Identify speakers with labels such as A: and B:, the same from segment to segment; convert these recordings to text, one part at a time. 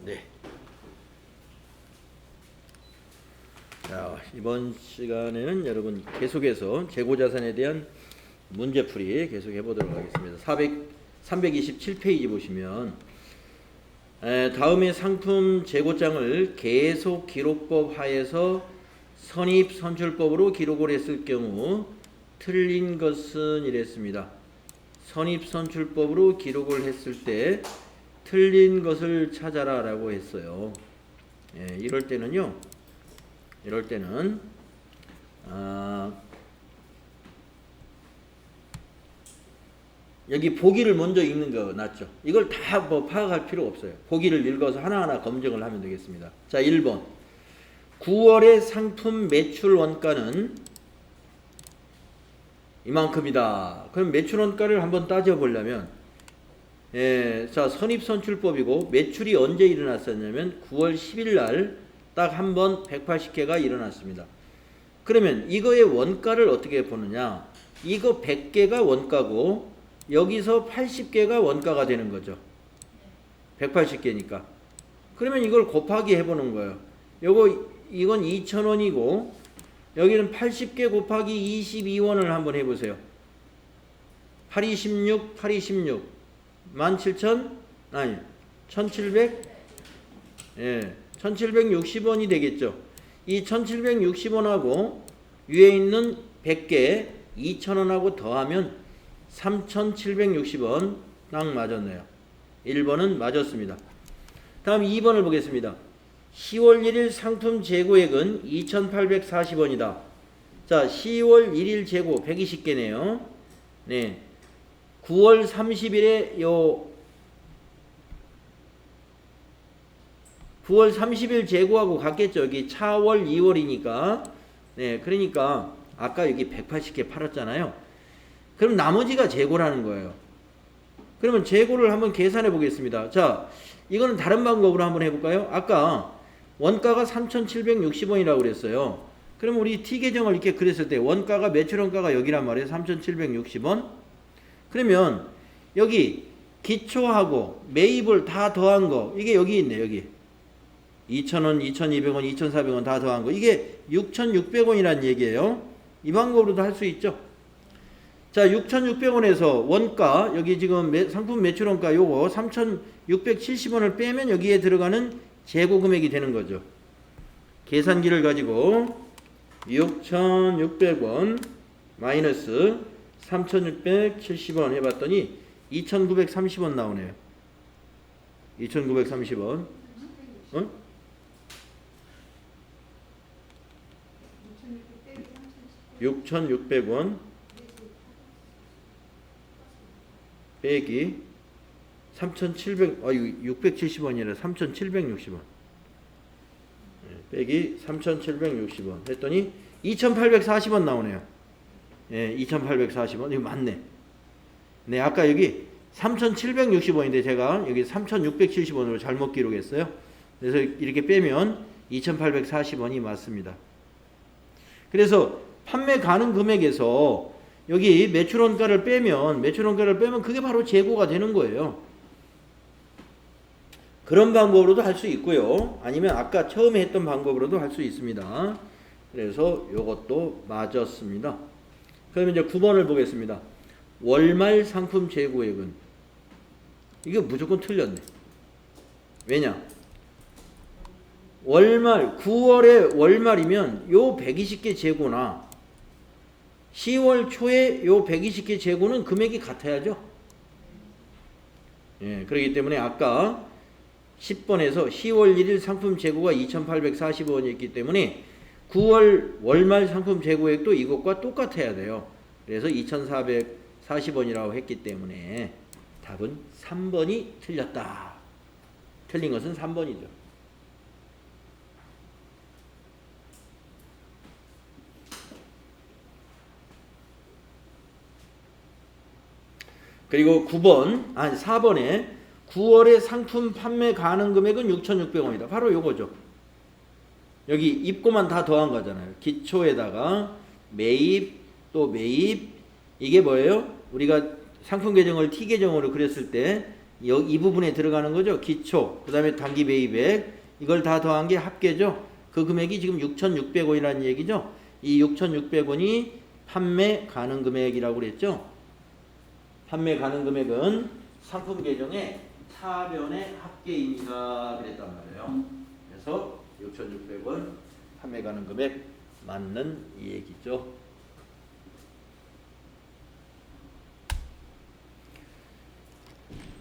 A: 네. 자, 이번 시간에는 여러분 계속해서 재고자산에 대한 문제풀이 계속 해보도록 하겠습니다. 327페이지 보시면 다음에 상품 재고장을 계속 기록법 하에서 선입 선출법으로 기록을 했을 경우 틀린 것은 이랬습니다. 선입 선출법으로 기록을 했을 때 틀린 것을 찾아라 라고 했어요. 이럴 때는 여기 보기를 먼저 읽는 거 낫죠. 이걸 다 뭐 파악할 필요 없어요. 보기를 읽어서 하나하나 검증을 하면 되겠습니다. 자, 1번 9월의 상품 매출 원가는 이만큼이다. 그럼 매출 원가를 한번 따져보려면 자, 선입선출법이고 매출이 언제 일어났었냐면 9월 10일 날 딱 한 번 180개가 일어났습니다. 그러면 이거의 원가를 어떻게 보느냐? 이거 100개가 원가고 여기서 80개가 원가가 되는 거죠. 180개니까. 그러면 이걸 곱하기 해보는 거예요. 이건 2,000원이고 여기는 80개 곱하기 22원을 한번 해보세요. 8, 26, 8, 26 17,000 아니 1700 1760원이 되겠죠. 이 1760원하고 위에 있는 100개 2,000원하고 더하면 3,760원 딱 맞았네요. 1번은 맞았습니다. 다음 2번을 보겠습니다. 10월 1일 상품 재고액은 2,840원이다. 자, 10월 1일 재고 120개네요. 네. 9월 30일에 9월 30일 재고하고 같겠죠. 여기 차월 2월이니까. 네, 그러니까 아까 여기 180개 팔았잖아요. 그럼 나머지가 재고라는 거예요. 그러면 재고를 한번 계산해 보겠습니다. 자, 이거는 다른 방법으로 한번 해볼까요? 아까 원가가 3,760원이라고 그랬어요. 그럼 우리 T계정을 이렇게 그렸을 때 원가가 매출 원가가 여기란 말이에요. 3,760원. 그러면 여기 기초하고 매입을 다 더한 거 이게 여기 있네. 여기 2,000원, 2,200원, 2,400원 다 더한 거 이게 6,600원이란 얘기예요. 이 방법으로도 할 수 있죠. 자, 6,600원에서 원가 여기 지금 상품 매출 원가 요거 3,670원을 빼면 여기에 들어가는 재고 금액이 되는 거죠. 계산기를 가지고 6,600원 마이너스 3,670원 해봤더니 2,930원 나오네요. 2,930원. 어? 6,600원 빼기 3,700, 이거 670원이라 3,760원. 빼기 3,760원 했더니 2,840원 나오네요. 2,840원. 이거 맞네. 네, 아까 여기 3,760원인데 제가 여기 3,670원으로 잘못 기록했어요. 그래서 이렇게 빼면 2,840원이 맞습니다. 그래서 판매 가능 금액에서 여기 매출 원가를 빼면 그게 바로 재고가 되는 거예요. 그런 방법으로도 할 수 있고요. 아니면 아까 처음에 했던 방법으로도 할 수 있습니다. 그래서 이것도 맞았습니다. 그러면 이제 9번을 보겠습니다. 월말 상품 재고액은 이게 무조건 틀렸네. 왜냐? 월말 9월에 월말이면 요 120개 재고나 10월 초에 요 120개 재고는 금액이 같아야죠. 그렇기 때문에 아까 10번에서 10월 1일 상품 재고가 2,840원이었기 때문에 9월 월말 상품 재고액도 이것과 똑같아야 돼요. 그래서 2,440원이라고 했기 때문에 답은 3번이 틀렸다. 틀린 것은 3번이죠. 그리고 4번에 9월에 상품 판매 가능 금액은 6,600원이다. 바로 요거죠. 여기 입고만 다 더한 거잖아요. 기초에다가 매입 또 매입 이게 뭐예요? 우리가 상품 계정을 T 계정으로 그렸을 때 이 부분에 들어가는 거죠. 기초, 그 다음에 단기 매입액, 이걸 다 더한 게 합계죠. 그 금액이 지금 6,600원이라는 얘기죠. 이 6,600원이 판매 가능 금액이라고 그랬죠. 판매 가능 금액은 상품 계정의 차변의 합계입니다. 그랬단 말이에요. 그래서 6,600원 판매 가능 금액 맞는 이 얘기죠.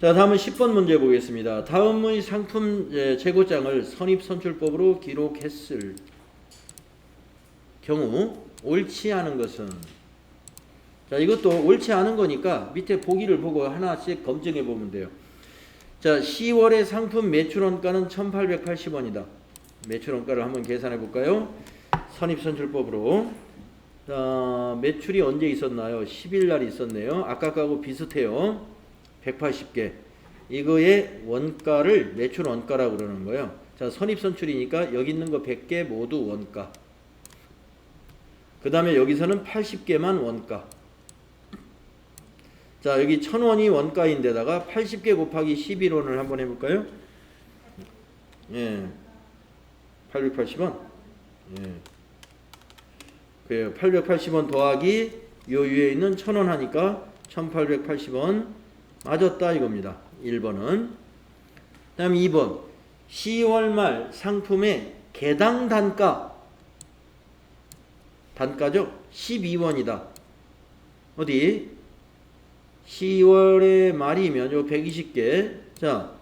A: 자, 다음은 10번 문제 보겠습니다. 다음의 상품 재고장을 선입선출법으로 기록했을 경우 옳지 않은 것은, 자, 이것도 옳지 않은 거니까 밑에 보기를 보고 하나씩 검증해 보면 돼요. 자, 10월의 상품 매출원가는 1,880원이다. 매출원가를 한번 계산해 볼까요? 선입선출법으로. 자, 매출이 언제 있었나요? 10일 날 있었네요. 아까 거하고 비슷해요. 180개. 이거의 원가를 매출 원가라고 그러는 거예요. 자, 선입선출이니까 여기 있는 거 100개 모두 원가. 그 다음에 여기서는 80개만 원가. 자, 여기 1,000원이 원가인데다가 80개 곱하기 11원을 한번 해볼까요? 예. 880원. 예. 그래요. 880원 더하기 요 위에 있는 1,000원 하니까 1,880원. 맞았다 이겁니다. 1번은. 그 다음 2번. 10월 말 상품의 개당 단가. 단가죠? 12원이다. 어디? 10월의 말이면 요 120개. 자,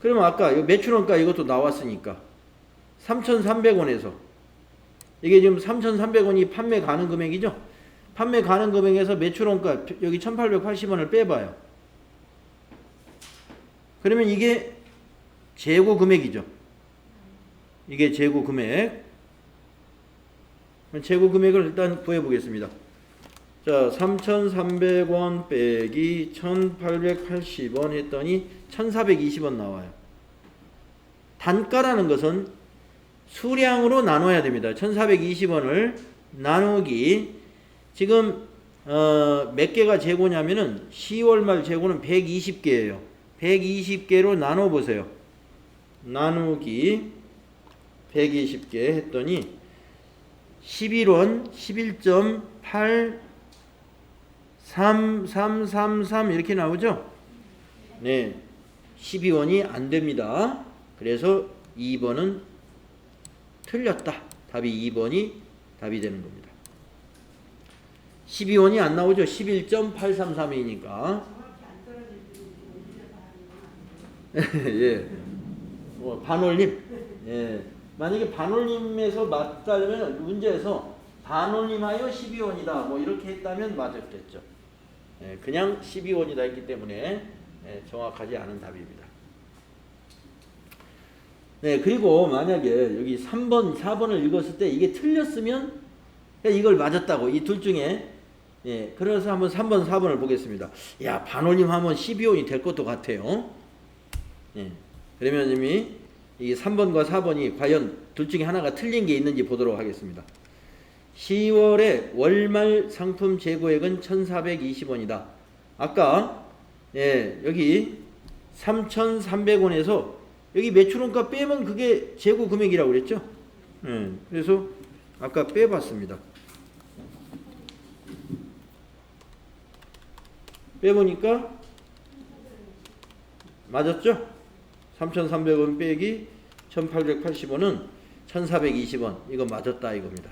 A: 그러면 아까 요 매출원가 이것도 나왔으니까 3,300원에서 이게 지금 3,300원이 판매 가능 금액이죠? 판매 가능 금액에서 매출원가 여기 1,880원을 빼봐요. 그러면 이게 재고 금액이죠. 이게 재고 금액. 재고 금액을 일단 구해 보겠습니다. 자, 3,300원 빼기 1,880원 했더니 1,420원 나와요. 단가라는 것은 수량으로 나눠야 됩니다. 1,420원을 나누기, 지금 몇 개가 재고냐면은 10월 말 재고는 120개예요. 120개로 나눠 보세요. 나누기 120개 했더니 11원 11.83333 이렇게 나오죠? 네. 12원이 안 됩니다. 그래서 2번은 틀렸다. 답이 2번이 답이 되는 겁니다. 12원이 안 나오죠? 11.833이니까. 예. 반올림. 예. 만약에 반올림에서 맞다면 문제에서 반올림하여 12원이다. 뭐 이렇게 했다면 맞았겠죠. 예. 그냥 12원이다 했기 때문에 예, 정확하지 않은 답입니다. 네, 그리고 만약에 여기 3번, 4번을 읽었을 때 이게 틀렸으면 이걸 맞았다고, 이 둘 중에. 예, 그래서 한번 3번, 4번을 보겠습니다. 야, 반올림 하면 12원이 될 것도 같아요. 예, 그러면 이미 이 3번과 4번이 과연 둘 중에 하나가 틀린 게 있는지 보도록 하겠습니다. 10월에 월말 상품 재고액은 1,420원이다. 아까 예, 여기 3,300원에서 여기 매출원가 빼면 그게 재고 금액이라고 그랬죠? 예, 그래서 아까 빼봤습니다. 빼보니까 맞았죠? 3,300원 빼기 1,880원은 1,420원. 이거 맞았다 이겁니다.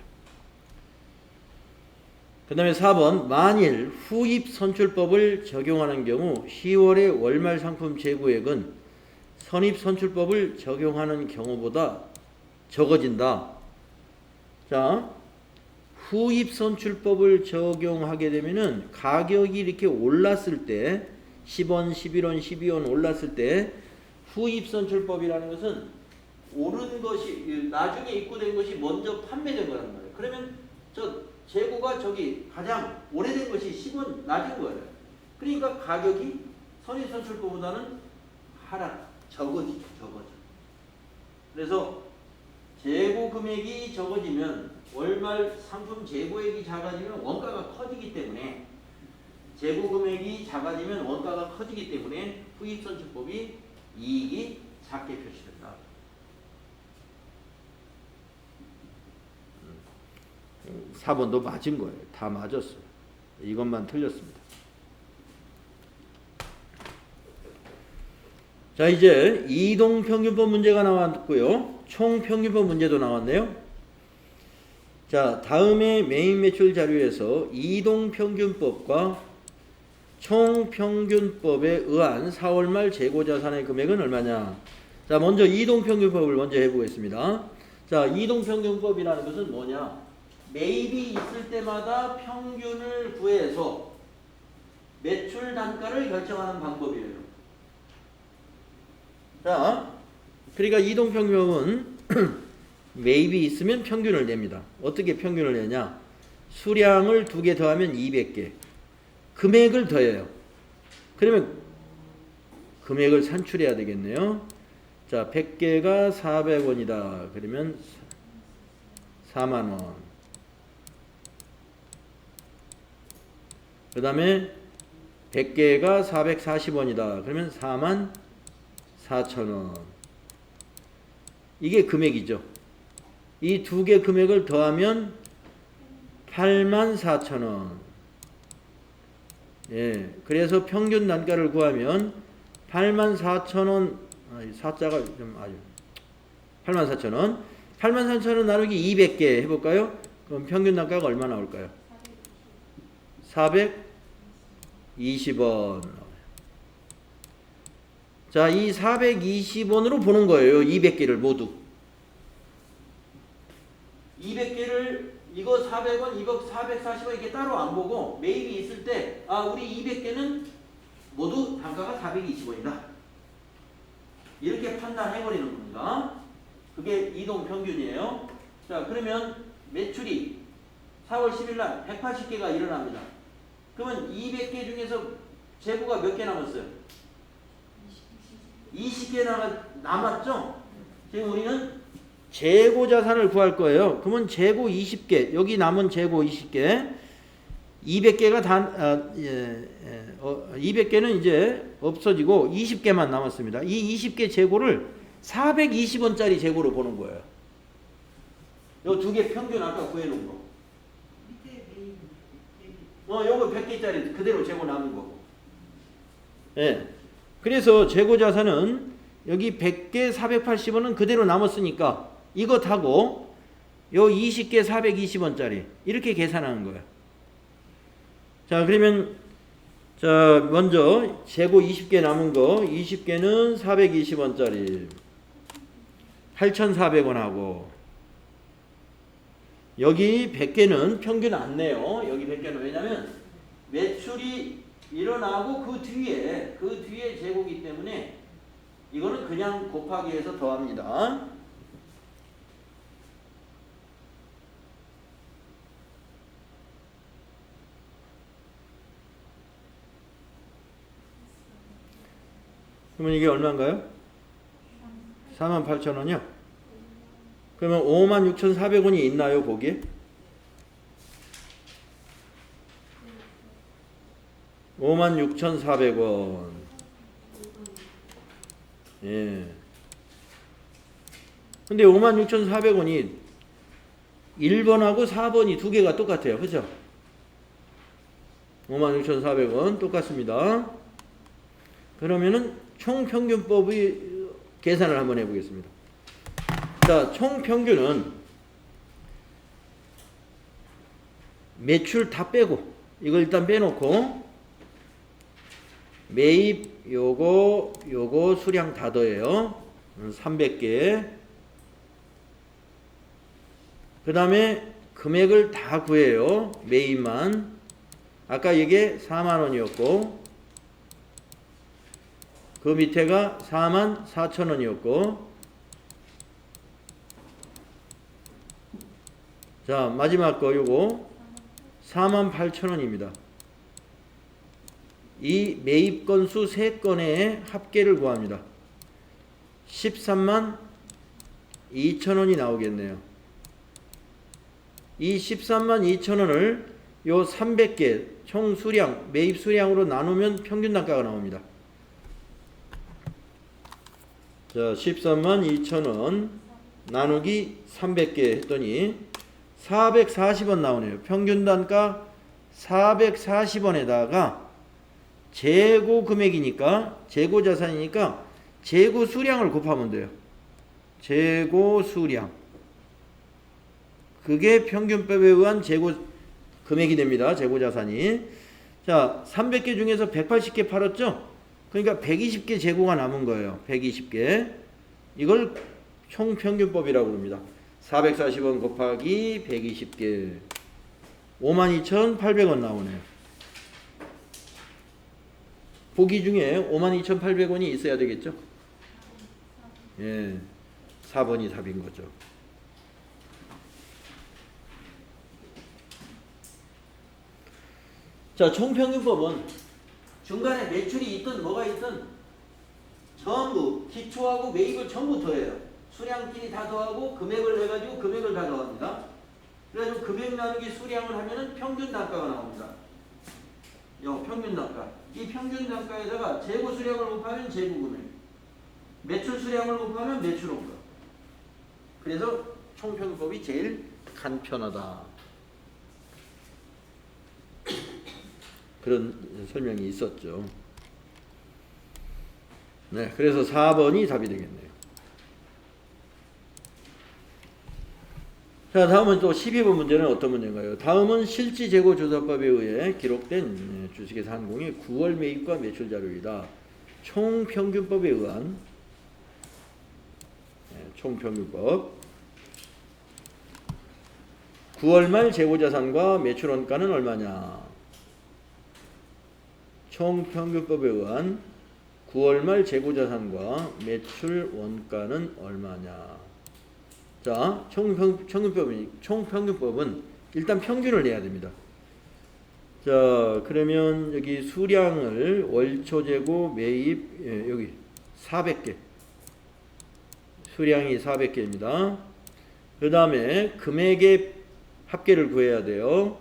A: 그 다음에 4번. 만일 후입선출법을 적용하는 경우 10월의 월말 상품 재고액은 선입선출법을 적용하는 경우보다 적어진다. 자, 후입선출법을 적용하게 되면은 가격이 이렇게 올랐을 때 10원, 11원, 12원 올랐을 때 후입선출법이라는 것은 오른 것이, 나중에 입고된 것이 먼저 판매된 거란 말이에요. 그러면 저 재고가 저기 가장 오래된 것이 10원 낮은 거예요. 그러니까 가격이 선입선출법보다는 적어지죠. 그래서 재고 금액이 적어지면 월말 상품 재고액이 작아지면 원가가 커지기 때문에, 재고 금액이 작아지면 원가가 커지기 때문에 후입선출법이 이익이 작게 표시된다. 4번도 맞은 거예요. 다 맞았어요. 이것만 틀렸습니다. 자, 이제 이동평균법 문제가 나왔고요. 총평균법 문제도 나왔네요. 자, 다음에 메인 매출 자료에서 이동평균법과 총평균법에 의한 4월 말 재고자산의 금액은 얼마냐. 자, 먼저 이동평균법을 먼저 해보겠습니다. 자, 이동평균법이라는 것은 뭐냐. 매입이 있을 때마다 평균을 구해서 매출 단가를 결정하는 방법이에요. 자, 그러니까 이동평균법은 매입이 있으면 평균을 냅니다. 어떻게 평균을 내냐? 수량을 2개 더하면 200개. 금액을 더해요. 그러면 금액을 산출해야 되겠네요. 자, 100개가 400원이다. 그러면 4만원. 그 다음에 100개가 440원이다. 그러면 44,000원. 이게 금액이죠. 이 2개 금액을 더하면 84,000원. 예, 그래서 평균 단가를 구하면 84,000원, 사자가 좀 아주 84,000원. 84,000원 나누기 200개 해볼까요? 그럼 평균 단가가 얼마 나올까요? 420원. 자, 이 420원으로 보는 거예요. 200개를 모두. 200개를 이거 400원, 이거 440원 이렇게 따로 안 보고 매입이 있을 때 우리 200개는 모두 단가가 420원이다. 이렇게 판단해버리는 겁니다. 그게 이동평균이에요. 자, 그러면 매출이 4월 10일 날 180개가 일어납니다. 그러면 200개 중에서 재고가 몇 개 남았어요? 20개 남았죠? 지금 우리는 재고 자산을 구할 거예요. 그러면 재고 20개, 여기 남은 재고 20개, 200개가 200개는 이제 없어지고 20개만 남았습니다. 이 20개 재고를 420원짜리 재고로 보는 거예요. 요 2개 평균 아까 구해놓은 거. 요거 100개짜리 그대로 재고 남은 거고. 예. 그래서 재고 자산은 여기 100개 480원은 그대로 남았으니까 이거 타고 요 20개 420원짜리 이렇게 계산하는 거예요. 자, 그러면 자, 먼저 재고 20개 남은 거 20개는 420원짜리 8,400원 하고 여기 100개는 평균 안 내요. 여기 100개는 왜냐면 매출이 일어나고 그 뒤에 재고기 때문에 이거는 그냥 곱하기 해서 더합니다. 그러면 이게 얼마인가요? 48,000원이요? 그러면 56,400원이 있나요, 거기에? 56,400원. 예. 근데 56,400원이 1번하고 4번이 두 개가 똑같아요. 그죠? 56,400원 똑같습니다. 그러면은 총평균법의 계산을 한번 해보겠습니다. 자, 총평균은 매출 다 빼고 이걸 일단 빼놓고 매입 요거 수량 다 더해요. 300개. 그 다음에 금액을 다 구해요. 매입만. 아까 이게 4만원이었고 그 밑에가 44,000원이었고 자, 마지막 거 요거 48,000원입니다. 이 매입 건수 3건의 합계를 구합니다. 13만 2천원이 나오겠네요. 이 13만 2천원을 요 300개 총 수량, 매입 수량으로 나누면 평균 단가가 나옵니다. 자, 13만 2천원 나누기 300개 했더니 440원 나오네요. 평균 단가 440원에다가 재고 금액이니까, 재고 자산이니까 재고 수량을 곱하면 돼요. 재고 수량. 그게 평균법에 의한 재고 금액이 됩니다. 재고 자산이. 자, 300개 중에서 180개 팔았죠? 그러니까 120개 재고가 남은 거예요. 120개. 이걸 총평균법이라고 합니다. 440원 곱하기 120개. 52,800원 나오네요. 보기 중에 52,800원이 있어야 되겠죠? 예. 4번이 답인 거죠. 자, 총평균법은 중간에 매출이 있든 뭐가 있든 전부 기초하고 매입을 전부 더해요. 수량끼리 다 더하고 금액을 해가지고 금액을 다 더합니다. 그래서 금액 나누기 수량을 하면은 평균 단가가 나옵니다. 요 평균 단가. 이 평균 단가에다가 재고 수량을 곱하면 재고 금액, 매출 수량을 곱하면 매출 원가. 그래서 총평균법이 제일 간편하다. 그런 설명이 있었죠. 네, 그래서 4번이 답이 되겠네요. 자, 다음은 또 12번 문제는 어떤 문제인가요? 다음은 실지재고조사법에 의해 기록된 주식회사 한공의 9월 매입과 매출 자료이다. 총평균법에 의한 총평균법. 9월 말 재고자산과 매출 원가는 얼마냐? 총평균법에 의한 9월 말 재고자산과 매출 원가는 얼마냐? 자, 총평균법은 일단 평균을 내야 됩니다. 자, 그러면 여기 수량을 월초재고 매입, 여기 400개. 수량이 400개입니다. 그 다음에 금액의 합계를 구해야 돼요.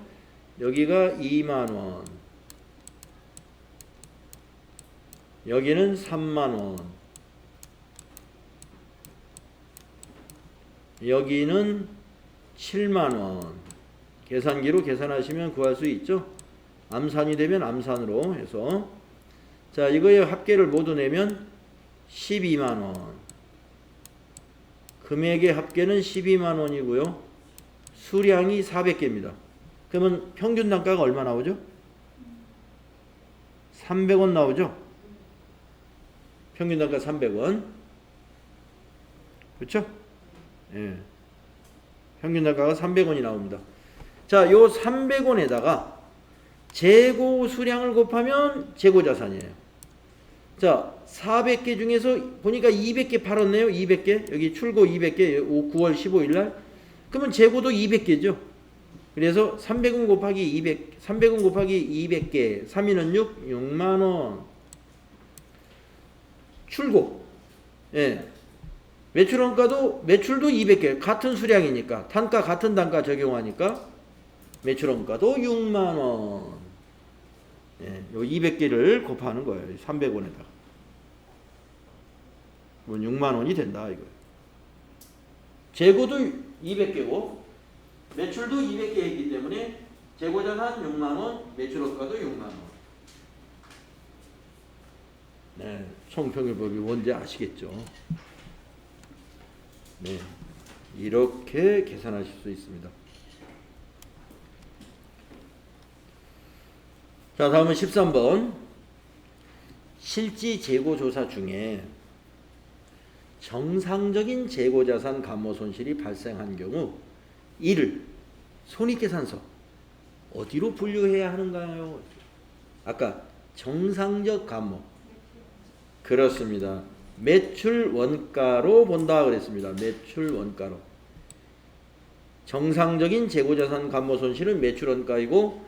A: 여기가 2만원. 여기는 3만원. 여기는 7만원. 계산기로 계산하시면 구할 수 있죠. 암산이 되면 암산으로 해서. 자, 이거의 합계를 모두 내면 12만원. 금액의 합계는 12만원이고요. 수량이 400개입니다. 그러면 평균 단가가 얼마 나오죠? 300원 나오죠? 평균 단가 300원. 그렇죠? 예. 평균 단가가 300원이 나옵니다. 자, 요 300원에다가 재고 수량을 곱하면 재고 자산이에요. 자, 400개 중에서 보니까 200개 팔았네요. 200개. 여기 출고 200개. 9월 15일 날. 그러면 재고도 200개죠. 그래서 300원 곱하기 200, 300원 곱하기 200개. 3인은 6, 6만원. 출고. 예. 매출 원가도, 매출도 200개. 같은 수량이니까. 단가, 같은 단가 적용하니까 매출 원가도 6만원. 예. 요 200개를 곱하는 거예요. 300원에다가. 뭐 6만원이 된다, 이거. 재고도 200개고, 매출도 200개 했기 때문에 재고자산 6만원, 매출 원가도 6만원. 네, 총평균법이 뭔지 아시겠죠? 네, 이렇게 계산하실 수 있습니다. 자, 다음은 13번. 실지 재고조사 중에 정상적인 재고자산 감모손실이 발생한 경우 이를 손익계산서 어디로 분류해야 하는가요? 아까 정상적 감모. 그렇습니다. 매출 원가로 본다 그랬습니다. 매출 원가로. 정상적인 재고자산 감모손실은 매출 원가이고,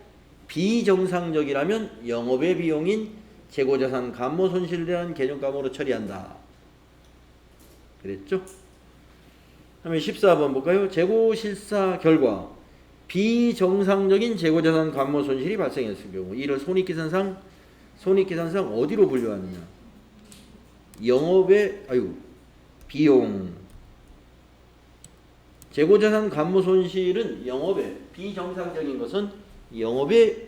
A: 비정상적이라면 영업의 비용인 재고자산 감모손실에 대한 개념감으로 처리한다. 그랬죠? 다음에 14번 볼까요? 재고실사 결과 비정상적인 재고자산 감모손실이 발생했을 경우 이를 손익계산상 어디로 분류하느냐? 영업의 비용. 재고자산 감모손실은 영업의 비정상적인 것은 영업의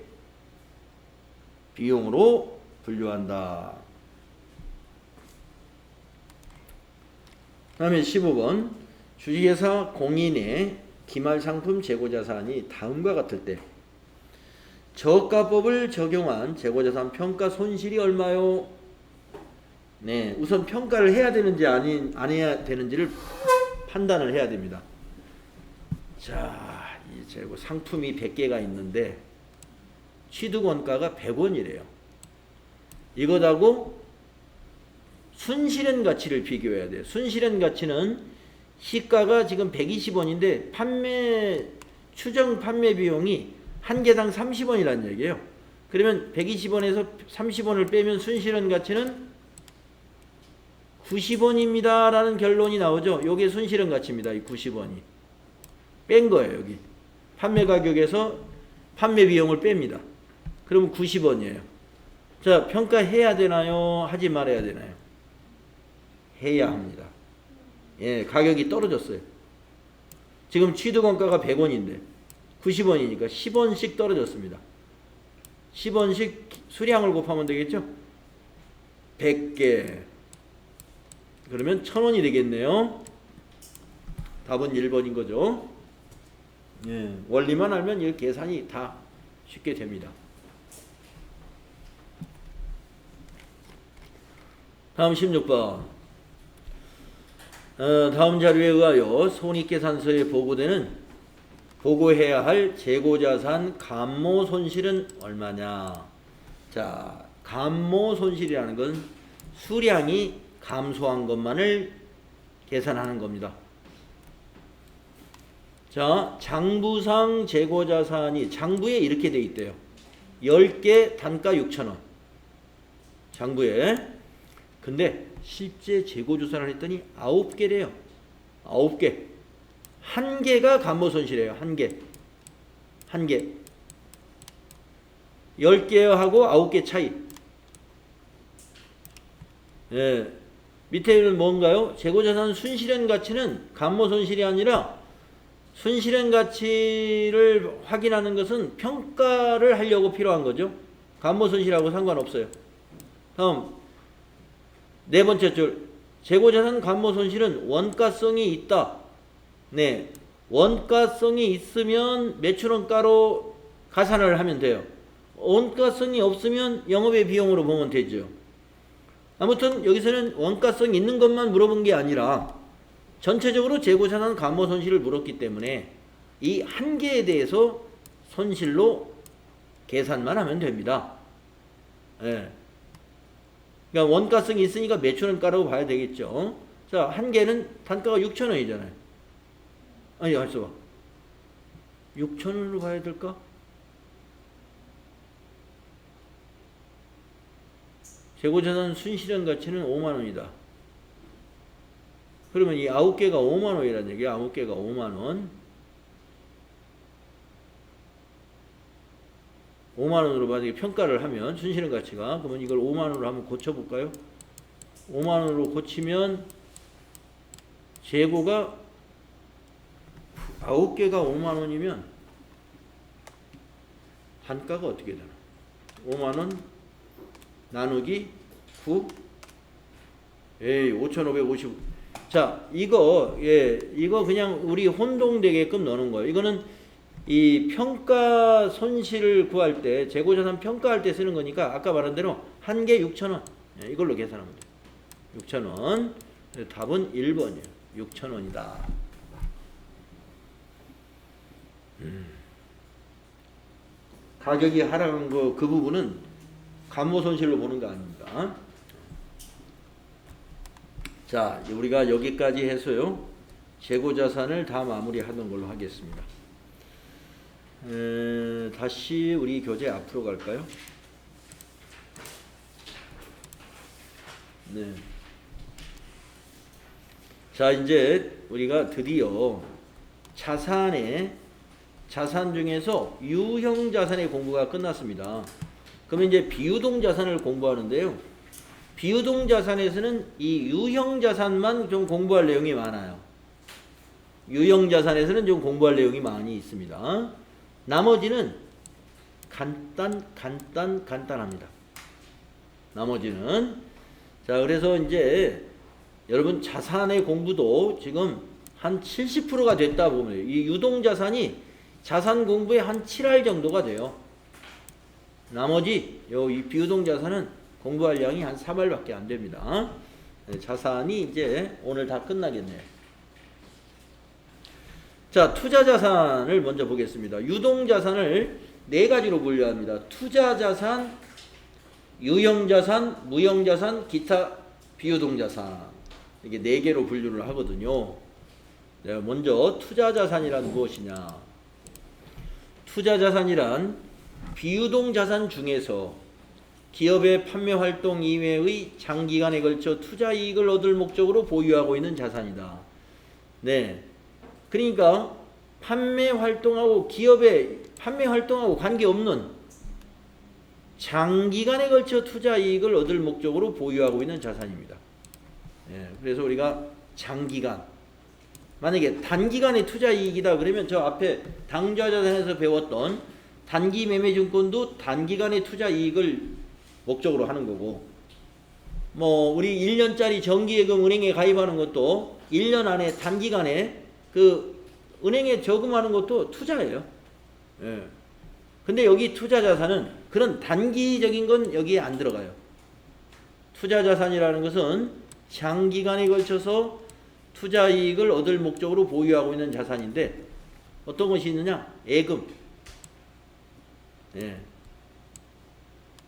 A: 비용으로 분류한다. 다음에 15번 주식회사 공인의 기말상품 재고자산이 다음과 같을 때 저가법을 적용한 재고자산 평가 손실이 얼마요? 네, 우선 평가를 해야 되는지 안 해야 되는지를 판단을 해야 됩니다. 자, 이 재고 상품이 100개가 있는데 취득원가가 100원이래요. 이것하고 순실현 가치를 비교해야 돼요. 순실현 가치는 시가가 지금 120원인데 추정 판매 비용이 한 개당 30원이라는 얘기예요. 그러면 120원에서 30원을 빼면 순실현 가치는 90원입니다 라는 결론이 나오죠. 요게 순실현 가치입니다. 이 90원이 뺀 거예요. 여기 판매 가격에서 판매 비용을 뺍니다. 그러면 90원이에요. 자, 평가해야 되나요? 하지 말아야 되나요? 해야 합니다. 예, 가격이 떨어졌어요. 지금 취득원가가 100원인데 90원이니까 10원씩 떨어졌습니다. 10원씩 수량을 곱하면 되겠죠? 100개. 그러면 1000원이 되겠네요. 답은 1번인 거죠. 예, 원리만 알면 이 계산이 다 쉽게 됩니다. 다음 16번. 다음 자료에 의하여 손익계산서에 보고해야 할 재고자산 감모손실은 얼마냐. 자, 감모손실이라는 건 수량이 감소한 것만을 계산하는 겁니다. 자, 장부상 재고자산이 장부에 이렇게 돼 있대요. 10개 단가 6,000원. 장부에. 근데 실제 재고조사를 했더니 9개래요. 9개. 한 개가 감모손실이에요. 한 개. 10개하고 9개 차이. 예. 밑에는 뭔가요? 재고자산 순실현 가치는 감모손실이 아니라 순실현 가치를 확인하는 것은 평가를 하려고 필요한 거죠. 감모손실하고 상관없어요. 다음 네 번째 줄. 재고자산 감모손실은 원가성이 있다. 네, 원가성이 있으면 매출원가로 가산을 하면 돼요. 원가성이 없으면 영업의 비용으로 보면 되죠. 아무튼 여기서는 원가성이 있는 것만 물어본 게 아니라 전체적으로 재고자산 감모손실을 물었기 때문에 이 한 개에 대해서 손실로 계산만 하면 됩니다. 네. 그러니까 원가성이 있으니까 매출원가라고 봐야 되겠죠. 자, 한 개는 단가가 6,000원이잖아요. 아니, 할수 봐. 6,000원으로 봐야 될까? 재고자산 순실현 가치는 5만원이다. 그러면 이 9개가 5만원이라는 얘기야. 9개가 5만원. 5만원으로 만약에 평가를 하면 순실현 가치가, 그러면 이걸 5만원으로 한번 고쳐볼까요? 5만원으로 고치면 재고가 9개가 5만원이면 단가가 어떻게 되나? 5만원 나누기 9. 에이, 5,550. 자, 이거 그냥 우리 혼동되게끔 넣는 거예요. 이거는 이 평가 손실을 구할 때, 재고자산 평가할 때 쓰는 거니까 아까 말한 대로 한 개 6,000원. 이걸로 계산하면 돼요. 6,000원. 답은 1번이에요. 6,000원이다. 가격이 하락한 그 부분은 감모손실로 보는 거 아닙니다. 자, 우리가 여기까지 해서요, 재고자산을 다 마무리하는 걸로 하겠습니다. 다시 우리 교재 앞으로 갈까요? 네. 자, 이제 우리가 드디어 자산 중에서 유형 자산의 공부가 끝났습니다. 그러면 이제 비유동 자산을 공부하는데요. 비유동 자산에서는 이 유형 자산만 좀 공부할 내용이 많아요. 유형 자산에서는 좀 공부할 내용이 많이 있습니다. 나머지는 간단합니다. 나머지는. 자, 그래서 이제 여러분 자산의 공부도 지금 한 70%가 됐다 보면 이 유동 자산이 자산 공부의 한 7할 정도가 돼요. 나머지 이 비유동 자산은 공부할 양이 한 3할밖에 안 됩니다. 자산이 이제 오늘 다 끝나겠네요. 자, 투자 자산을 먼저 보겠습니다. 유동 자산을 네 가지로 분류합니다. 투자 자산, 유형 자산, 무형 자산, 기타 비유동 자산. 이게 네 개로 분류를 하거든요. 먼저 투자 자산이란 무엇이냐? 투자 자산이란 비유동 자산 중에서 기업의 판매 활동 이외의 장기간에 걸쳐 투자 이익을 얻을 목적으로 보유하고 있는 자산이다. 네. 그러니까 판매 활동하고 기업의 판매 활동하고 관계없는 장기간에 걸쳐 투자 이익을 얻을 목적으로 보유하고 있는 자산입니다. 네. 그래서 우리가 장기간, 만약에 단기간의 투자 이익이다 그러면 저 앞에 당좌자산에서 배웠던 단기 매매 증권도 단기간의 투자 이익을 목적으로 하는 거고, 뭐 우리 1년짜리 정기예금 은행에 가입하는 것도 1년 안에 단기간에 그 은행에 저금하는 것도 투자예요. 예. 근데 여기 투자 자산은 그런 단기적인 건 여기에 안 들어가요. 투자 자산이라는 것은 장기간에 걸쳐서 투자 이익을 얻을 목적으로 보유하고 있는 자산인데 어떤 것이 있느냐? 예금. 예.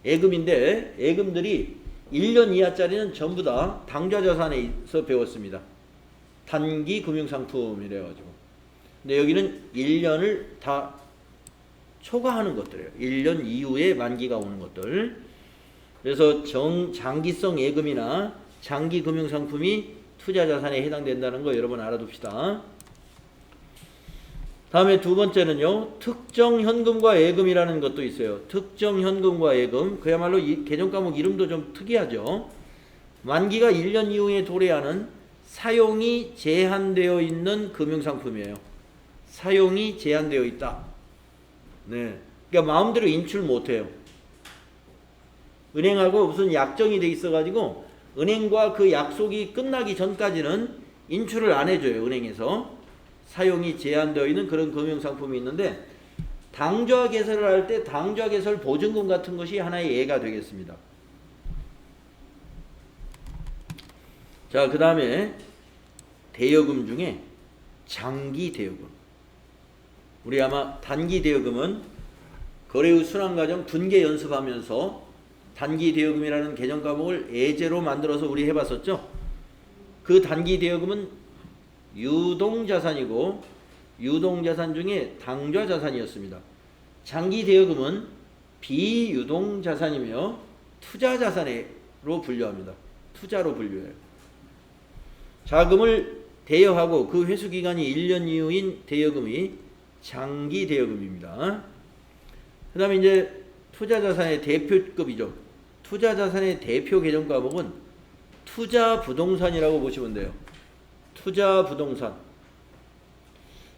A: 예금인데 예금들이 1년 이하짜리는 전부 다 당좌자산에서 배웠습니다. 단기 금융상품이래 가지고. 근데 여기는 1년을 다 초과하는 것들이에요. 1년 이후에 만기가 오는 것들. 그래서 장기성 예금이나 장기 금융상품이 투자자산에 해당된다는 거 여러분 알아둡시다. 다음에 두 번째는요. 특정 현금과 예금이라는 것도 있어요. 특정 현금과 예금. 그야말로 이 개정 과목 이름도 좀 특이하죠. 만기가 1년 이후에 도래하는 사용이 제한되어 있는 금융상품이에요. 사용이 제한되어 있다. 네. 그러니까 마음대로 인출 못해요. 은행하고 무슨 약정이 돼 있어가지고 은행과 그 약속이 끝나기 전까지는 인출을 안 해줘요. 은행에서. 사용이 제한되어 있는 그런 금융상품이 있는데 당좌 개설을 할 때 당좌 개설 보증금 같은 것이 하나의 예가 되겠습니다. 자, 그 다음에 대여금 중에 장기 대여금. 우리 아마 단기 대여금은 거래의 순환과정 분계 연습하면서 단기 대여금이라는 개정 과목을 예제로 만들어서 우리 해봤었죠. 그 단기 대여금은 유동자산이고 유동자산 중에 당좌자산이었습니다. 장기 대여금은 비유동자산이며 투자자산으로 분류합니다. 투자로 분류해요. 자금을 대여하고 그 회수기간이 1년 이후인 대여금이 장기 대여금입니다. 그 다음에 이제 투자자산의 대표급이죠. 투자자산의 대표 개정 과목은 투자부동산이라고 보시면 돼요. 투자부동산.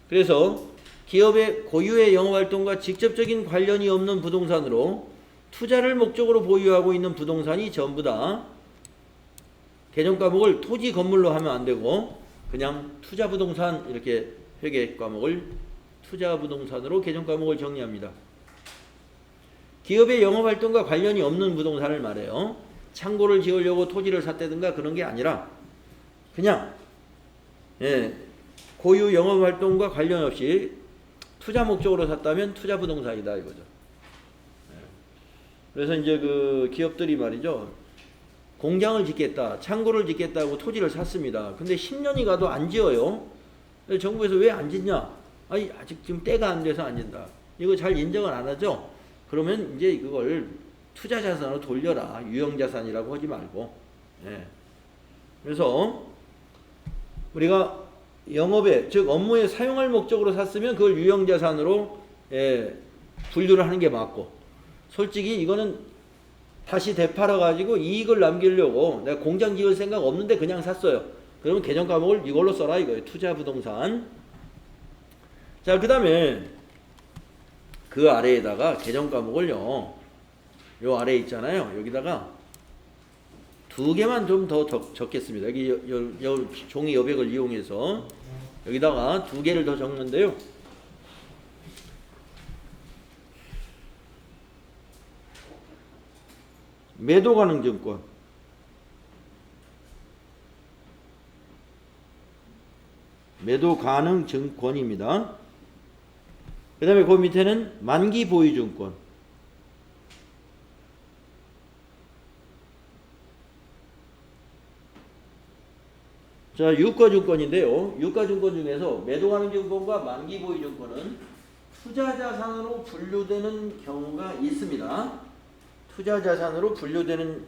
A: 그래서 기업의 고유의 영업활동과 직접적인 관련이 없는 부동산으로 투자를 목적으로 보유하고 있는 부동산이 전부 다 개정 과목을 토지 건물로 하면 안 되고 그냥 투자부동산 이렇게 회계 과목을 투자부동산으로 개정 과목을 정리합니다. 기업의 영업활동과 관련이 없는 부동산을 말해요. 창고를 지으려고 토지를 샀다든가 그런 게 아니라 그냥 고유 영업활동과 관련 없이 투자 목적으로 샀다면 투자부동산이다 이거죠. 그래서 이제 그 기업들이 말이죠. 공장을 짓겠다, 창고를 짓겠다고 토지를 샀습니다. 근데 10년이 가도 안 지어요. 정부에서 왜 안 짓냐? 아니, 아직 지금 때가 안 돼서 안 짓는다. 이거 잘 인정을 안 하죠? 그러면 이제 그걸 투자자산으로 돌려라. 유형자산이라고 하지 말고. 그래서 우리가 영업에, 즉 업무에 사용할 목적으로 샀으면 그걸 유형자산으로 분류를 하는 게 맞고, 솔직히 이거는 다시 되팔아 가지고 이익을 남기려고 내가 공장 지을 생각 없는데 그냥 샀어요. 그러면 계정 과목을 이걸로 써라 이거예요. 투자 부동산. 자, 그다음에 그 아래에다가 계정 과목을요. 요 아래에 있잖아요. 여기다가 두 개만 좀 더 적겠습니다. 여기 요 종이 여백을 이용해서 여기다가 두 개를 더 적는데요. 매도 가능 증권. 매도 가능 증권입니다. 그 다음에 그 밑에는 만기 보유 증권. 자, 유가증권인데요. 유가증권 중에서 매도 가능 증권과 만기 보유 증권은 투자자산으로 분류되는 경우가 있습니다. 투자자산으로 분류되는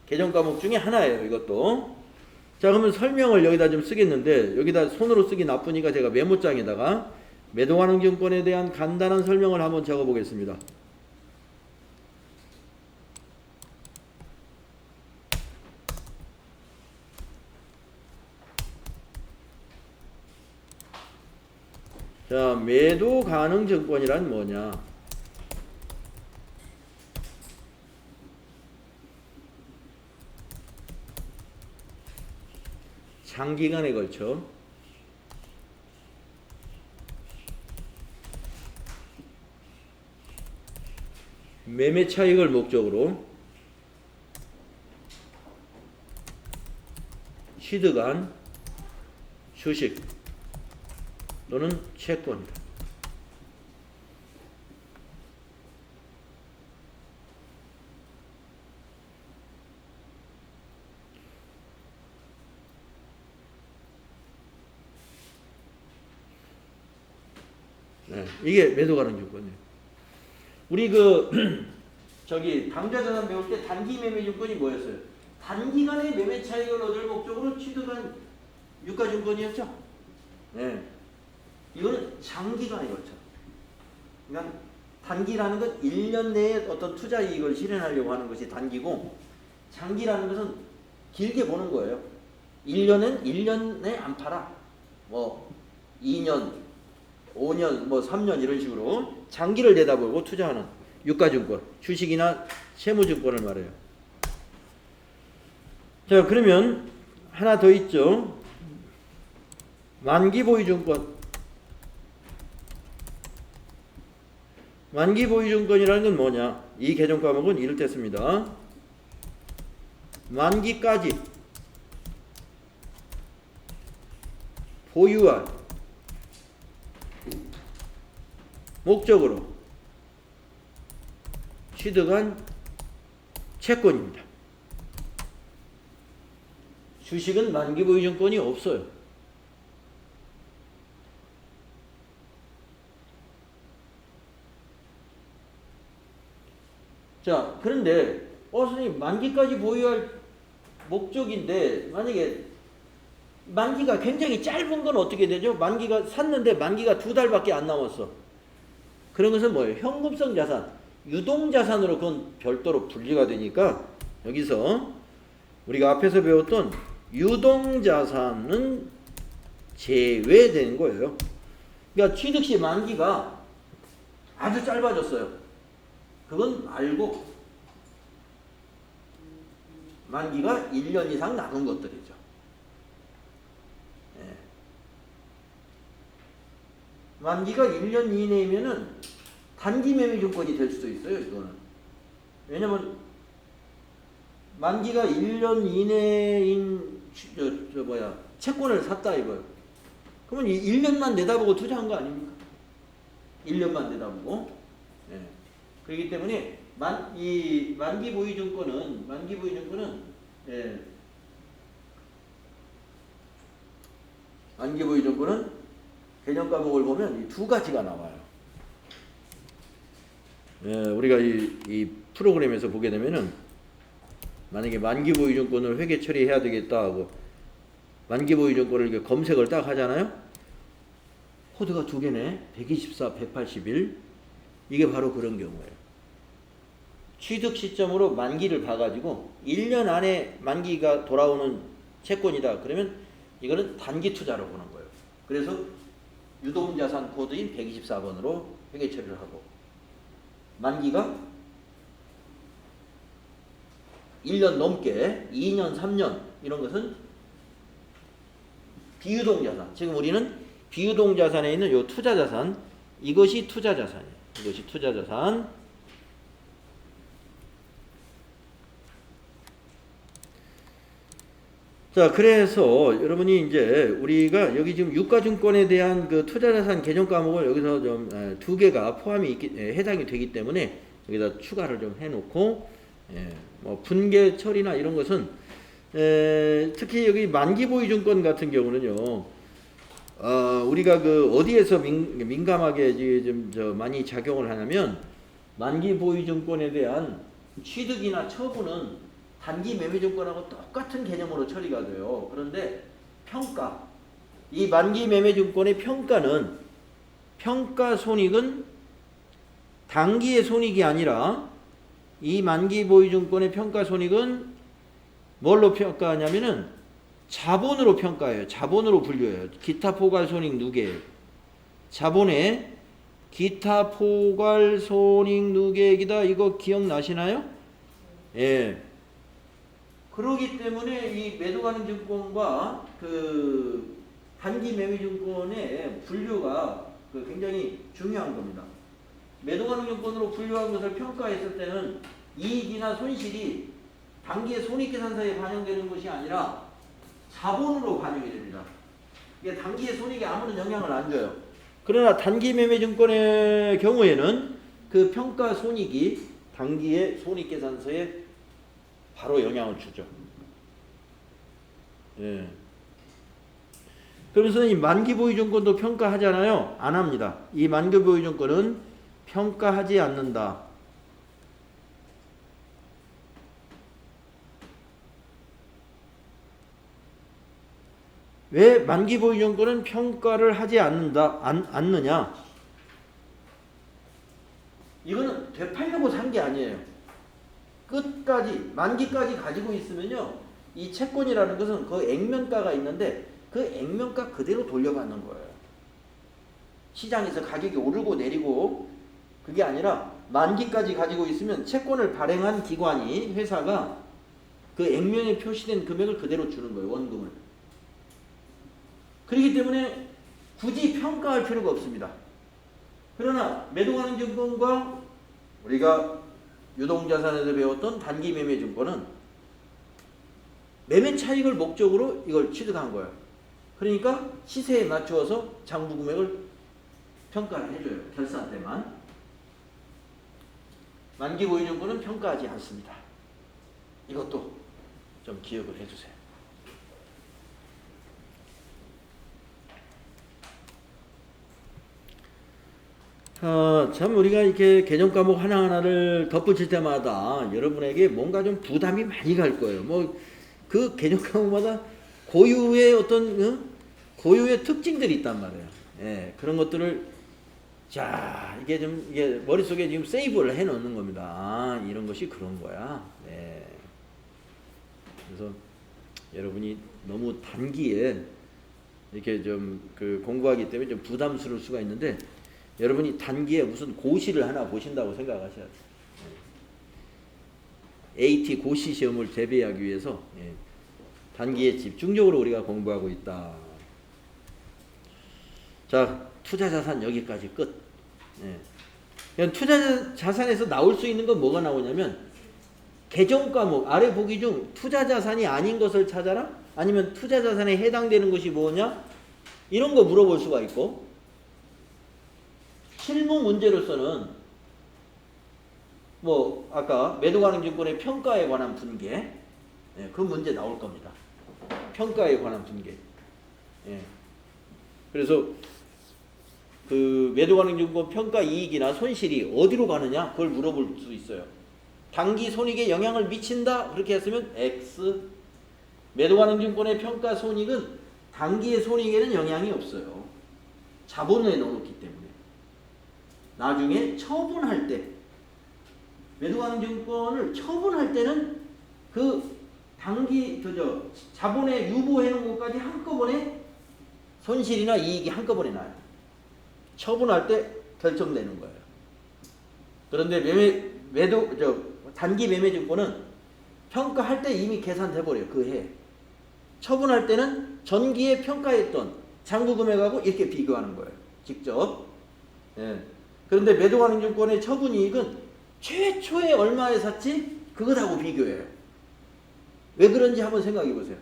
A: 계정 과목 중에 하나예요. 이것도. 자, 그러면 설명을 여기다 좀 쓰겠는데 여기다 손으로 쓰기 나쁘니까 제가 메모장에다가 매도 가능 증권에 대한 간단한 설명을 한번 적어 보겠습니다. 자, 매도 가능 증권이란 뭐냐? 장기간에 걸쳐 매매 차익을 목적으로 취득한 주식 또는 채권이다. 네, 이게 매도 가능 증권이에요. 우리 저기 당좌자산 배울 때 단기 매매 증권이 뭐였어요? 단기간에 매매 차익을 얻을 목적으로 취득한 유가증권이었죠. 네. 이거는 장기간에 걸쳐. 그러니까 단기라는 건 1년 내에 어떤 투자 이익을 실현하려고 하는 것이 단기고, 장기라는 것은 길게 보는 거예요. 1년에 안 팔아. 뭐 2년, 5년, 뭐 3년 이런 식으로 장기를 내다보고 투자하는 유가증권, 주식이나 채무증권을 말해요. 자, 그러면 하나 더 있죠. 만기보유증권. 만기보유증권이라는 건 뭐냐? 이 계정 과목은 이렇겠습니다. 만기까지 보유할 목적으로 취득한 채권입니다. 주식은 만기보유증권이 없어요. 자, 그런데 선생님 만기까지 보유할 목적인데 만약에 만기가 굉장히 짧은 건 어떻게 되죠? 만기가 샀는데 만기가 2달밖에 안 남았어. 그런 것은 뭐예요? 현금성 자산, 유동자산으로 그건 별도로 분리가 되니까 여기서 우리가 앞에서 배웠던 유동자산은 제외되는 거예요. 그러니까 취득 시 만기가 아주 짧아졌어요. 그건 알고 만기가 1년 이상 남은 것들이죠. 예. 만기가 1년 이내이면은 단기 매매 증권이 될 수도 있어요. 이거는 왜냐면 만기가 1년 이내인 채권을 샀다 이거예요. 그러면 1년만 내다보고 투자한 거 아닙니까? 1년만 내다보고. 예. 그렇기 때문에 이 만기 보유 증권은 예. 만기 보유 증권은 개념 과목을 보면 이 두 가지가 나와요. 예, 우리가 이 프로그램에서 보게 되면은 만약에 만기 보유 증권을 회계 처리해야 되겠다 하고 만기 보유 증권을 이렇게 검색을 딱 하잖아요. 코드가 두 개네. 124, 181. 이게 바로 그런 경우예요. 취득 시점으로 만기를 봐가지고 1년 안에 만기가 돌아오는 채권이다. 그러면 이거는 단기 투자로 보는 거예요. 그래서 유동자산 코드인 124번으로 회계 처리를 하고, 만기가 1년 넘게 2년, 3년 이런 것은 비유동자산. 지금 우리는 비유동자산에 있는 요 투자자산, 이것이 투자자산이에요. 이것이 투자자산. 자, 그래서 여러분이 이제 우리가 여기 지금 유가증권에 대한 그 투자자산 개정 과목을 여기서 좀 두 개가 포함이 해당이 되기 때문에 여기다 추가를 좀 해놓고, 뭐 분계 처리나 이런 것은 특히 여기 만기보유증권 같은 경우는요, 우리가 그 어디에서 민감하게 좀 많이 작용을 하냐면, 만기보유증권에 대한 취득이나 처분은 단기 매매증권하고 똑같은 개념으로 처리가 돼요. 그런데 평가, 이 만기 매매증권의 평가는, 평가 손익은 단기의 손익이 아니라, 이 만기 보유증권의 평가 손익은 뭘로 평가하냐면은 자본으로 평가해요. 자본으로 분류해요. 기타 포괄 손익 누계. 자본의 기타 포괄 손익 누계액이다. 이거 기억나시나요? 예. 그러기 때문에 이 매도가능증권과 그 단기 매매증권의 분류가 굉장히 중요한 겁니다. 매도가능증권으로 분류한 것을 평가했을 때는 이익이나 손실이 단기의 손익계산서에 반영되는 것이 아니라 자본으로 반영이 됩니다. 이게 단기의 손익에 아무런 영향을 안 줘요. 그러나 단기 매매증권의 경우에는 그 평가 손익이 단기의 손익계산서에 바로 영향을 주죠. 예. 그래서 이 만기보유증권도 평가하잖아요. 안 합니다. 이 만기보유증권은 평가하지 않는다. 왜 만기보유증권은 평가를 하지 않느냐? 이거는 되팔려고 산 게 아니에요. 끝까지, 만기까지 가지고 있으면요, 이 채권이라는 것은 그 액면가가 있는데 그 액면가 그대로 돌려받는 거예요. 시장에서 가격이 오르고 내리고 그게 아니라 만기까지 가지고 있으면 채권을 발행한 기관이, 회사가 그 액면에 표시된 금액을 그대로 주는 거예요. 원금을. 그렇기 때문에 굳이 평가할 필요가 없습니다. 그러나 매도가능증권과 우리가 유동자산에서 배웠던 단기 매매증권은 매매 차익을 목적으로 이걸 취득한 거예요. 그러니까 시세에 맞추어서 장부 금액을 평가를 해줘요. 결산 때만. 만기 보유증권은 평가하지 않습니다. 이것도 좀 기억을 해주세요. 참 우리가 이렇게 개념 과목 하나하나를 덧붙일 때마다 여러분에게 뭔가 좀 부담이 많이 갈 거예요. 뭐 그 개념 과목마다 고유의 어떤 고유의 특징들이 있단 말이에요. 예, 그런 것들을 자 이게 좀 이게 머릿속에 지금 세이브를 해 놓는 겁니다. 아, 이런 것이 그런 거야. 네. 그래서 여러분이 너무 단기에 이렇게 좀 공부하기 때문에 좀 부담스러울 수가 있는데, 여러분이 단기에 무슨 고시를 하나 보신다고 생각하셔야 돼요. AT 고시 시험을 대비하기 위해서 단기에 집중적으로 우리가 공부하고 있다. 자, 투자자산 여기까지 끝. 투자자산에서 나올 수 있는 건 뭐가 나오냐면, 개정 과목 아래 보기 중 투자자산이 아닌 것을 찾아라, 아니면 투자자산에 해당되는 것이 뭐냐, 이런 거 물어볼 수가 있고, 실무 문제로서는 뭐 아까 매도가능증권의 평가에 관한 분계, 그 문제 나올 겁니다. 평가에 관한 분계. 그래서 그 매도가능증권 평가 이익이나 손실이 어디로 가느냐, 그걸 물어볼 수 있어요. 단기 손익에 영향을 미친다 그렇게 했으면 X. 매도가능증권의 평가 손익은 단기의 손익에는 영향이 없어요. 자본에 넣어놓기 때문에. 나중에 처분할 때 매도가능증권을 처분할 때는 그 단기 자본에 유보해 놓은 것까지 한꺼번에 손실이나 이익이 한꺼번에 나요. 처분할 때 결정되는 거예요. 그런데 단기 매매증권은 평가할 때 이미 계산돼 버려요. 그 해. 처분할 때는 전기에 평가했던 잔고 금액하고 이렇게 비교하는 거예요. 직접. 예. 그런데 매도가능증권의 처분이익은 최초에 얼마에 샀지? 그것하고 비교해요. 왜 그런지 한번 생각해 보세요.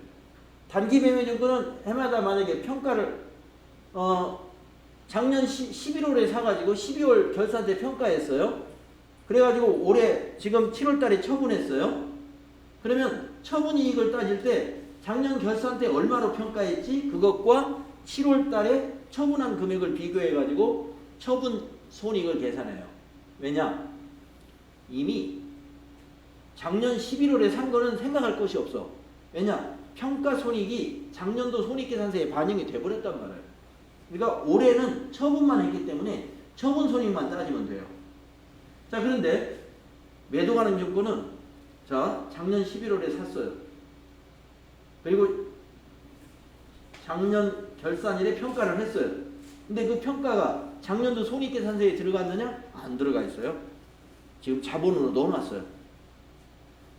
A: 단기 매매증권은 해마다 만약에 평가를 작년 11월에 사가지고 12월 결산 때 평가했어요. 그래가지고 올해 지금 7월 달에 처분했어요. 그러면 처분이익을 따질 때 작년 결산 때 얼마로 평가했지? 그것과 7월 달에 처분한 금액을 비교해가지고 처분 손익을 계산해요. 왜냐? 이미 작년 11월에 산 거는 생각할 것이 없어. 왜냐? 평가 손익이 작년도 손익계산서에 반영이 돼버렸단 말이에요. 그러니까 올해는 처분만 했기 때문에 처분 손익만 따지면 돼요. 자, 그런데 매도가능증권은 작년 11월에 샀어요. 그리고 작년 결산일에 평가를 했어요. 근데 그 평가가 작년도 손익계산서에 들어갔느냐? 안 들어가 있어요. 지금 자본으로 넣어놨어요.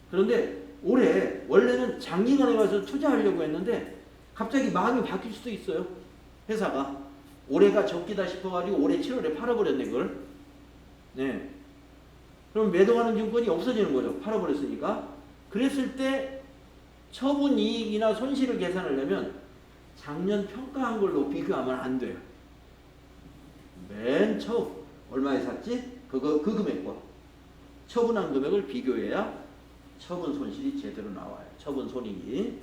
A: 그런데 올해 원래는 장기간에 가서 투자하려고 했는데 갑자기 마음이 바뀔 수도 있어요. 회사가 올해가 적기다 싶어가지고 올해 7월에 팔아버렸네 그걸. 네. 그럼 매도가능증권이 없어지는 거죠. 팔아버렸으니까. 그랬을 때 처분이익이나 손실을 계산하려면 작년 평가한 걸로 비교하면 안 돼요. 맨 처음 얼마에 샀지? 그 금액과 처분한 금액을 비교해야 처분 손실이 제대로 나와요. 처분 손익이.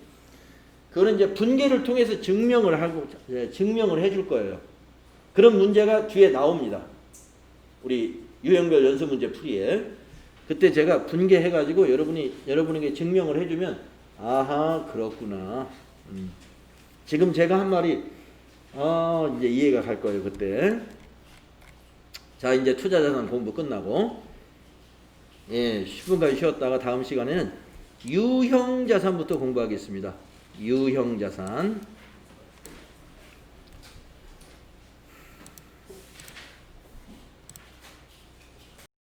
A: 그거는 이제 분계를 통해서 증명을 해줄 거예요. 그런 문제가 뒤에 나옵니다. 우리 유형별 연수 문제 풀이에. 그때 제가 분계해가지고 여러분에게 증명을 해주면 아하 그렇구나. 지금 제가 한 말이 이제 이해가 갈 거예요. 그때. 자, 이제 투자자산 공부 끝나고 10분까지 쉬었다가 다음 시간에는 유형자산부터 공부하겠습니다. 유형자산.